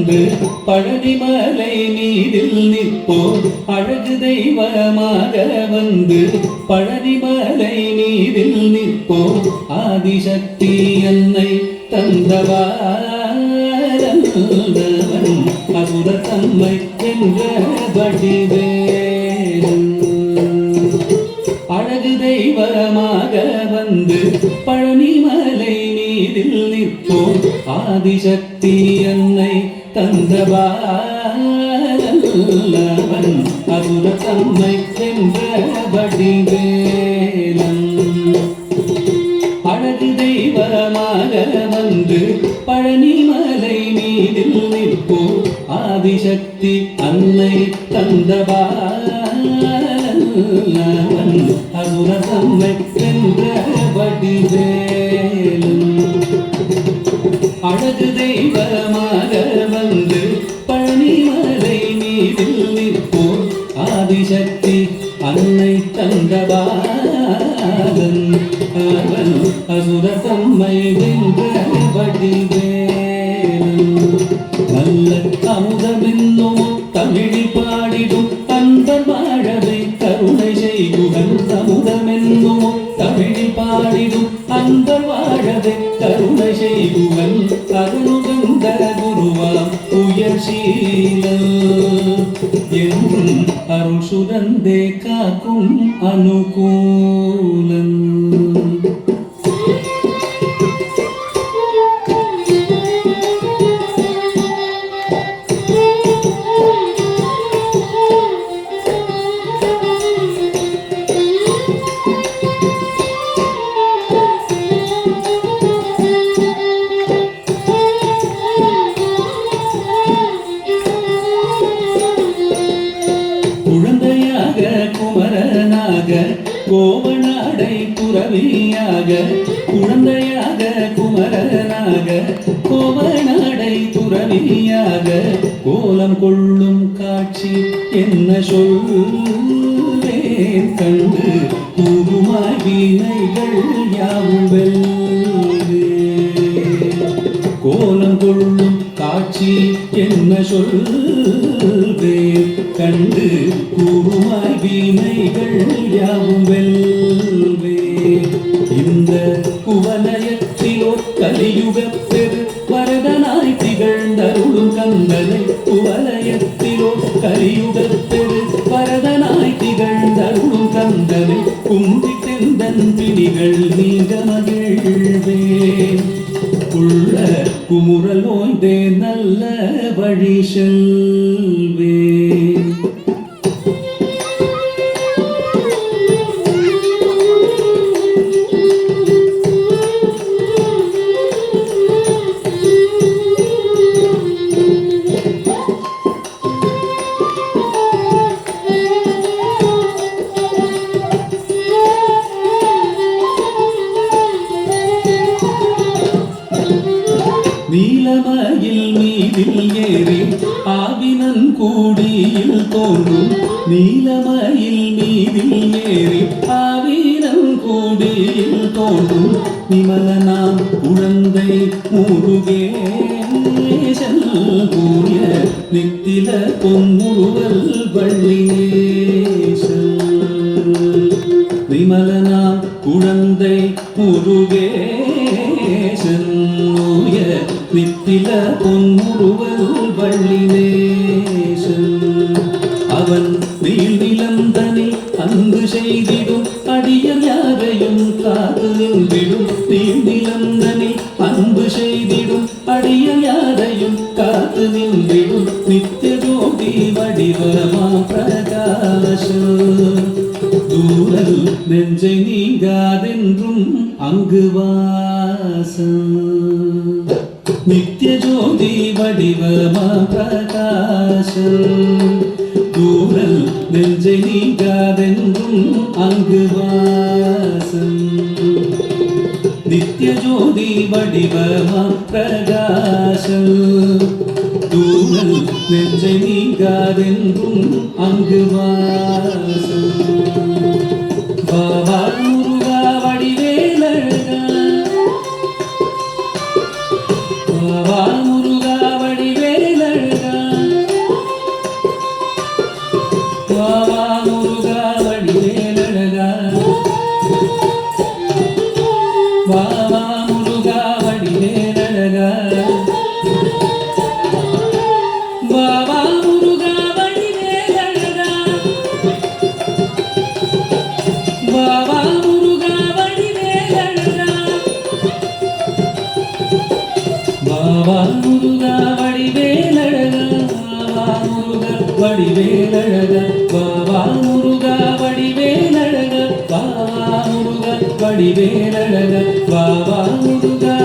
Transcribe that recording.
வந்து பழனிமலை மீதில் நிற்போம் அழகு தெய்வமாக வந்து பழனிமலை மீதில் நிற்போம் ஆதிசக்தி என்னை தந்தவாரன் அசுர தம்மை என்ற வடிவேலன் அழகு தெய்வமாக வந்து பழனிமலை மீதில் நிற்போம் ஆதிசக்தி என்னை தந்தவாரன் அசுர தம்மை என்ற வடிவேலன் அழகு தெய்வமாக வந்து பழனிமலை மீதில் நிற்போம் ஆதிசக்தி அன்னை தந்தவாரன் அசுர தம்மை என்ற வடிவேலன் அழகு தெய்வமாக வந்து பழனிமலை மீதில் நிற்போம் ஆதிசக்தி அன்னை தந்தவாரன் அசுர தம்மை வென்ற வடிவேலன் நல்ல அமுதமென்னும் தமிழில் பாடிடும் அன்பர் வாழவை கருணை செய்குகன் அமுதமென்னும் தமிழில் பாடிடும் அன்பர் வாழவை கருணை செய்குவன் அருணுகந்த குருவாம் உயர்சீலன் என்றும் அருள் சுரந்தே காக்கும் அனுகூலன் குழந்தையாக குமரனாக கோவநாடை துறவியாக குழந்தையாக குமரனாக கோவநாடை துறவியாக கோலம் கொள்ளும் காட்சி என்ன சொல்வேன் கண்டு கூறுமாய் வினைகள் யாவும் வெல்வே கோலம் கொள்ளும் காட்சி என்ன சொல்வேன் கண்டு கூறுமாய் வினைகள் யாவும் வெல்வே இந்த குவலயத்திலோ கலியுக பெரு வரதனாய் திகழ்ந்தருளும் கந்தனை குவலயத்திலோ கலியுக பெரு வரதனாய் திகழ்ந்தருளும் கந்தனை கும்பிட்டெந்தன் பிணிகள் நீங்க மகிழ்வேன் உள்ள குமுறல் ஓய்ந்தே நல்ல வழி செல்வேன் நீலமயில் மீதில் ஏறி ஆவினன் கூடியில் தோன்றும் நீலமயில் மீதில் ஏறி ஆவினன் கூடியில் தோன்றும் நிமலனாம் குழந்தை முருகேசன் கூறிய நித்தில பொன்முருவல் வள்ளீசன் விமலனாம் குழந்தை முருகேசன் நித்தில பொன்முருவல் வள்ளினேசன் அவன் நீள் நிலந்தனில் அன்பு செய்திடும் அடியர் யாரையும் காத்து நின்றிடும் நீள் நிலந்தனில் அன்பு செய்திடும் அடியர் யாரையும் காத்து நின்றிடும் நித்திய ஜோதி வடிவமா பிரகாச தூரல் நெஞ்சை நீங்காதென்றும் அங்கு வாசம் நித்திய ஜோதி வடிவமா பிரகாசம் தூரல் நெஞ்சை நீங்காதென்றும் அங்கு வாசம் நித்திய ஜோதி வடிவமா பிரகாசம் தூரல் நெஞ்சை நீங்காதென்றும் அங்கு வாசம் பாபா முருகா வடிவேலழகா பாபா முருகா வடிவேலழகா வாவா முருகா வடிவேலழகா வாவா முருகா வடிவேலழகா வாவா முருகா வடிவேலழகா வாவா முருகா வடிவேலழகா வாவா முருகா வடிவேலழகா வாவா முருகா வடிவேலழகா வாவா முருகா